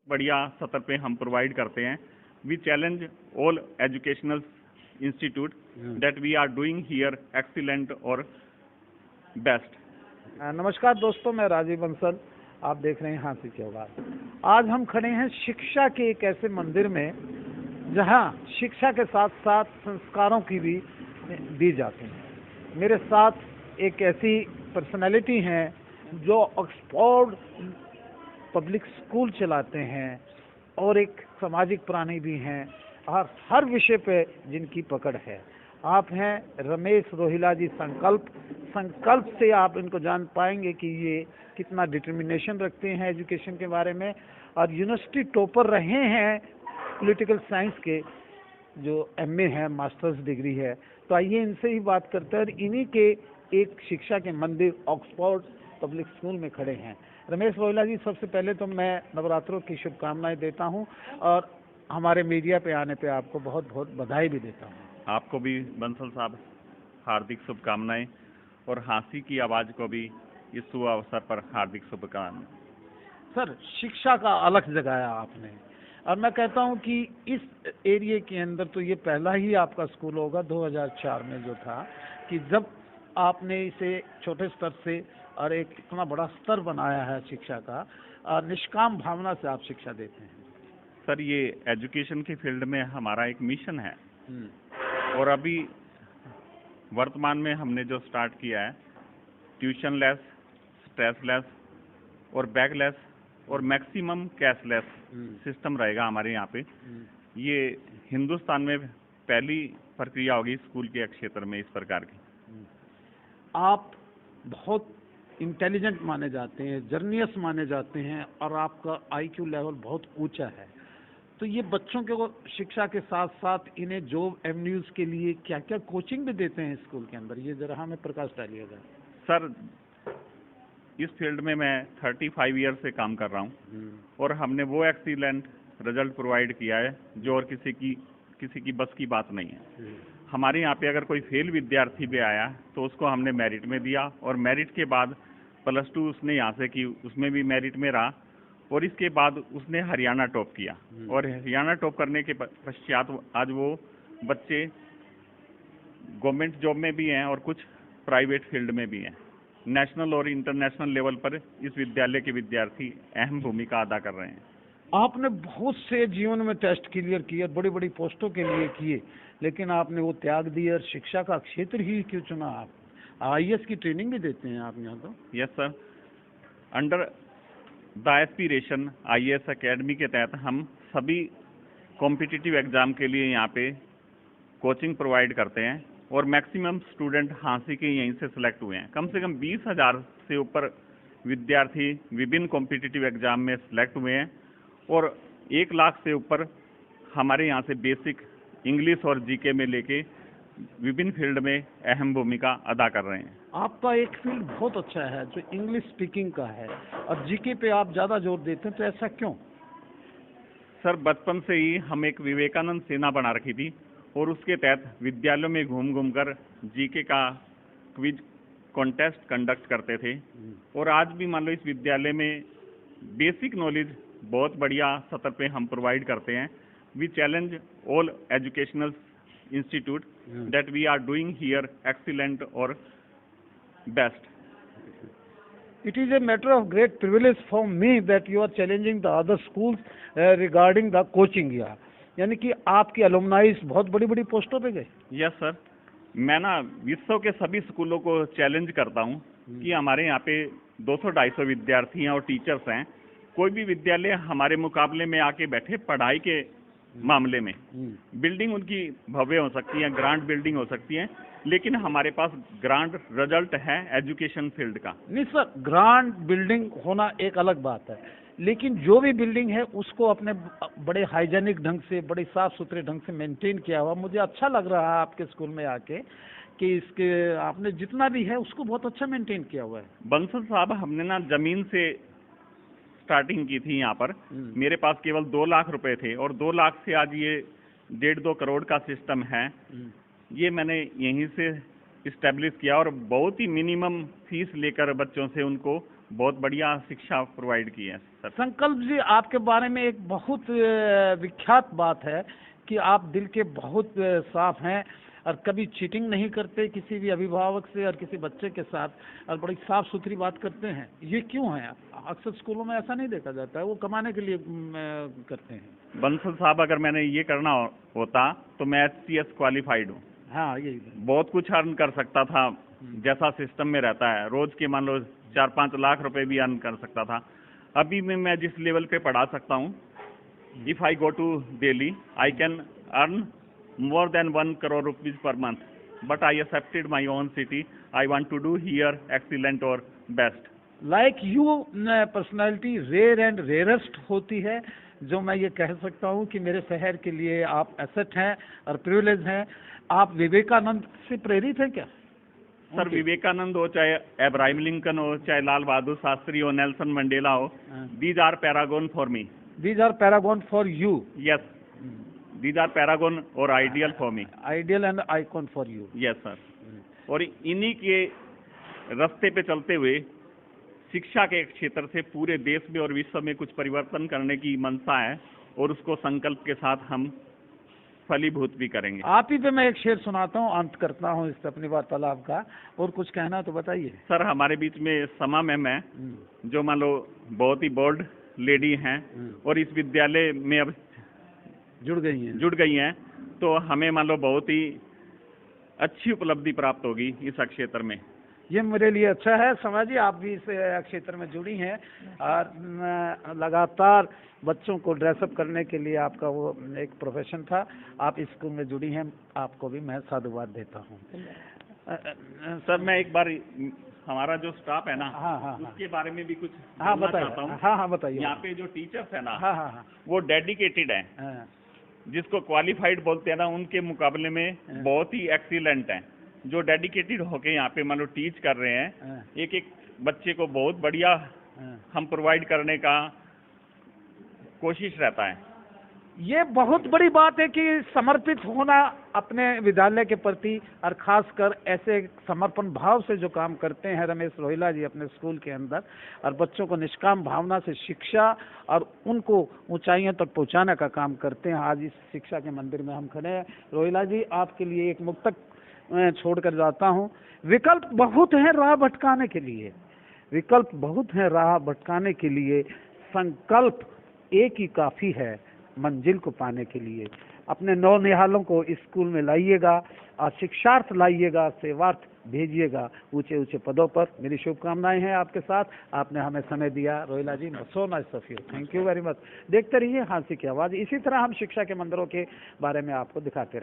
बढ़िया सतर पे हम प्रोवाइड करते हैं। We challenge all educational institute that we are doing here excellent और बेस्ट। नमस्कार दोस्तों, मैं राजीव बंसल, आप देख रहे हैं हाथी की आवाज़। आज हम खड़े हैं शिक्षा के एक ऐसे मंदिर में जहां शिक्षा के साथ साथ संस्कारों की भी दी जाती है। मेरे साथ एक ऐसी पर्सनालिटी हैं जो ऑक्सफोर्ड पब्लिक स्कूल चलाते हैं और एक सामाजिक प्राणी भी हैं और हर विषय पे जिनकी पकड़ है। आप हैं रमेश रोहिला जी। संकल्प से आप इनको जान पाएंगे कि ये कितना डिटर्मिनेशन रखते हैं एजुकेशन के बारे में, और यूनिवर्सिटी टॉपर रहे हैं पॉलिटिकल साइंस के, जो एमए है, मास्टर्स डिग्री है। तो आइए इनसे ही बात करते हैं। इन्हीं के एक शिक्षा के मंदिर ऑक्सफोर्ड पब्लिक स्कूल में खड़े हैं। रमेश रोहिला जी, सबसे पहले तो मैं नवरात्रों की शुभकामनाएं देता हूं और हमारे मीडिया पे आने पे आपको बहुत बहुत बधाई भी देता हूं। आपको भी बंसल साहब हार्दिक शुभकामनाएं और हाथी की आवाज़ को भी इस शुभ अवसर पर हार्दिक शुभकामनाएं। सर, शिक्षा का अलग जगाया आपने, और मैं कहता हूं कि इस एरिया के अंदर तो ये पहला ही आपका स्कूल होगा 2004 में जो था, कि जब आपने इसे छोटे स्तर से और एक इतना बड़ा स्तर बनाया है शिक्षा का, और निष्काम भावना से आप शिक्षा देते हैं। सर, ये एजुकेशन के फील्ड में हमारा एक मिशन है और अभी वर्तमान में हमने जो स्टार्ट किया है, ट्यूशन लेस, स्ट्रेस लेस और बैग लेस और मैक्सिमम कैशलेस सिस्टम रहेगा हमारे यहाँ पे। ये हिंदुस्तान में पहली प्रक्रिया होगी स्कूल के क्षेत्र में इस प्रकार की। आप बहुत इंटेलिजेंट माने जाते हैं, जर्नियस माने जाते हैं, और आपका आईक्यू लेवल बहुत ऊंचा है। तो ये बच्चों को शिक्षा के साथ साथ इन्हें जॉब एवेन्यूज के लिए क्या क्या कोचिंग भी देते हैं स्कूल के अंदर, ये जरा हमें प्रकाश डालिएगा। सर, इस फील्ड में मैं 35 ईयर से काम कर रहा हूँ और हमने वो एक्सीलेंट रिजल्ट प्रोवाइड किया है जो और किसी की बस की बात नहीं है। हमारे यहाँ पे अगर कोई फेल विद्यार्थी भी आया तो उसको हमने मेरिट में दिया, और मेरिट के बाद +2 उसने यहाँ से की, उसमें भी मेरिट में रहा, और इसके बाद उसने हरियाणा टॉप किया, और हरियाणा टॉप करने के पश्चात आज वो बच्चे गवर्नमेंट जॉब में भी हैं और कुछ प्राइवेट फील्ड में भी हैं। नेशनल और इंटरनेशनल लेवल पर इस विद्यालय के विद्यार्थी अहम भूमिका अदा कर रहे हैं। आपने बहुत से जीवन में टेस्ट क्लियर किए, बड़ी बड़ी पोस्टों के लिए किए, लेकिन आपने वो त्याग दिया और शिक्षा का क्षेत्र ही क्यों चुना? आप आईएएस की ट्रेनिंग भी देते हैं आप यहाँ? तो yes sir, under the aspiration IAS academy के तहत हम सभी कॉम्पिटिटिव एग्जाम के लिए यहाँ पे कोचिंग प्रोवाइड करते हैं, और मैक्सिमम स्टूडेंट हांसी के यहीं से सिलेक्ट हुए हैं। कम से कम 20,000 से ऊपर विद्यार्थी विभिन्न कॉम्पिटिटिव एग्जाम में सिलेक्ट हुए हैं, और 1 लाख से ऊपर हमारे यहाँ से बेसिक इंग्लिश और जीके में लेके विभिन्न फील्ड में अहम भूमिका अदा कर रहे हैं। आपका एक फील्ड बहुत अच्छा है जो इंग्लिश स्पीकिंग का है, और जीके पे आप ज़्यादा जोर देते हैं, तो ऐसा क्यों? सर, बचपन से ही हम एक विवेकानंद सेना बना रखी थी, और उसके तहत विद्यालयों में घूम घूम कर जीके का क्विज कॉन्टेस्ट कंडक्ट करते थे, और आज भी मान लो इस विद्यालय में बेसिक नॉलेज बहुत बढ़िया सतर पे हम प्रोवाइड करते हैं। We challenge all educational institute that we are doing here excellent और best. It is a matter of great privilege for me that you are challenging the other schools regarding the coaching here. यानी कि आपकी अलुमनाइज बहुत बड़ी बड़ी पोस्टों पे गए। Yes sir, मैं ना विश्व के सभी स्कूलों को चैलेंज करता हूँ कि हमारे यहाँ पे 200-250 विद्यार्थी हैं और टीचर्स हैं। कोई भी विद्यालय हमारे मुकाबले में आके बैठे पढ़ाई के मामले में, बिल्डिंग उनकी भव्य हो सकती है, ग्रांड बिल्डिंग हो सकती है, लेकिन हमारे पास ग्रांड रिजल्ट है एजुकेशन फील्ड का। नहीं सर, ग्रांड बिल्डिंग होना एक अलग बात है, लेकिन जो भी बिल्डिंग है उसको अपने बड़े हाइजेनिक ढंग से, बड़े साफ सुथरे ढंग से मेंटेन किया हुआ। मुझे अच्छा लग रहा है आपके स्कूल में आके कि इसके आपने जितना भी है उसको बहुत अच्छा मेंटेन किया हुआ है। बंसल साहब, हमने ना जमीन से स्टार्टिंग की थी यहाँ पर। मेरे पास केवल 2 लाख रुपए थे, और 2 लाख से आज ये 1.5-2 करोड़ का सिस्टम है। ये मैंने यहीं से इस्टेब्लिश किया, और बहुत ही मिनिमम फीस लेकर बच्चों से उनको बहुत बढ़िया शिक्षा प्रोवाइड की है सर। संकल्प जी, आपके बारे में एक बहुत विख्यात बात है कि आप दिल के बहुत साफ हैं और कभी चीटिंग नहीं करते किसी भी अभिभावक से और किसी बच्चे के साथ, और बड़ी साफ सुथरी बात करते हैं। ये क्यों है? अक्सर स्कूलों में ऐसा नहीं देखा जाता है, वो कमाने के लिए करते हैं। बंसल साहब, अगर मैंने ये करना होता तो मैं HCS क्वालिफाइड हूँ। हाँ, यही बहुत कुछ अर्न कर सकता था, जैसा सिस्टम में रहता है। रोज के मान लो 4-5 लाख रुपए भी अर्न कर सकता था। अभी मैं जिस लेवल पे पढ़ा सकता हूँ, if I go to Delhi I can earn more than 1 crore rupees per month, but I accepted my own city. I want to do here excellent or best. Like you personality rare and rarest होती है, जो मैं ये कह सकता हूँ कि मेरे शहर के लिए आप एसेट हैं और प्रिविलेज हैं। आप विवेकानंद से प्रेरित हैं क्या? सर, विवेकानंद हो, चाहे अब्राहम लिंकन हो, चाहे लाल बहादुर शास्त्री हो, नेल्सन मंडेला हो, these are paragon for me. These are paragon for you. Yes. These are paragon or ideal for me. Ideal and icon for you. Yes sir. और इन्हीं के रास्ते पे चलते हुए शिक्षा के क्षेत्र से पूरे देश में और विश्व में कुछ परिवर्तन करने की मंशा है, और उसको संकल्प के साथ हम फलीभूत भी करेंगे। आप ही पे मैं एक शेर सुनाता हूँ, अंत करता हूँ इस अपनी वार्तालाप का, और कुछ कहना तो बताइए। सर, हमारे बीच में समा मैम है, जो मान लो बहुत ही बोल्ड लेडी हैं और इस विद्यालय में अब जुड़ गई हैं, तो हमें मान लो बहुत ही अच्छी उपलब्धि प्राप्त होगी इस क्षेत्र में। ये मेरे लिए अच्छा है। समा जी, आप भी इस क्षेत्र में जुड़ी हैं और लगातार बच्चों को ड्रेसअप करने के लिए आपका वो एक प्रोफेशन था, आप इस स्कूल में जुड़ी हैं, आपको भी मैं साधुवाद देता हूँ। सर, मैं एक बार हमारा जो स्टाफ है ना, हाँ, उसके बारे में भी कुछ बताता हूँ। हाँ, बताइए। यहाँ पे जो टीचर्स है ना, हाँ, वो डेडिकेटेड है, जिसको क्वालिफाइड बोलते हैं ना, उनके मुकाबले में बहुत ही एक्सीलेंट हैं। जो डेडिकेटेड होके यहाँ पे मान लो टीच कर रहे हैं, एक एक बच्चे को बहुत बढ़िया हम प्रोवाइड करने का कोशिश रहता है। ये बहुत बड़ी बात है कि समर्पित होना अपने विद्यालय के प्रति, और खासकर ऐसे समर्पण भाव से जो काम करते हैं रमेश रोहिला जी अपने स्कूल के अंदर, और बच्चों को निष्काम भावना से शिक्षा और उनको ऊंचाइयों तक पहुंचाने का काम करते हैं। आज इस शिक्षा के मंदिर में हम खड़े हैं। रोहिला जी, आपके लिए एक मुक्तक छोड़कर जाता हूँ। विकल्प बहुत है राह भटकाने के लिए, विकल्प बहुत है राह भटकाने के लिए, संकल्प एक ही काफी है मंजिल को पाने के लिए। अपने नौनिहालों को इस स्कूल में लाइएगा और शिक्षार्थ लाइएगा, सेवार्थ भेजिएगा ऊंचे ऊंचे पदों पर। मेरी शुभकामनाएं हैं आपके साथ। आपने हमें समय दिया Rohila ji, so nice of you, thank you very much. देखते रहिए हाँसी की आवाज़। इसी तरह हम शिक्षा के मंदिरों के बारे में आपको दिखाते रहेंगे।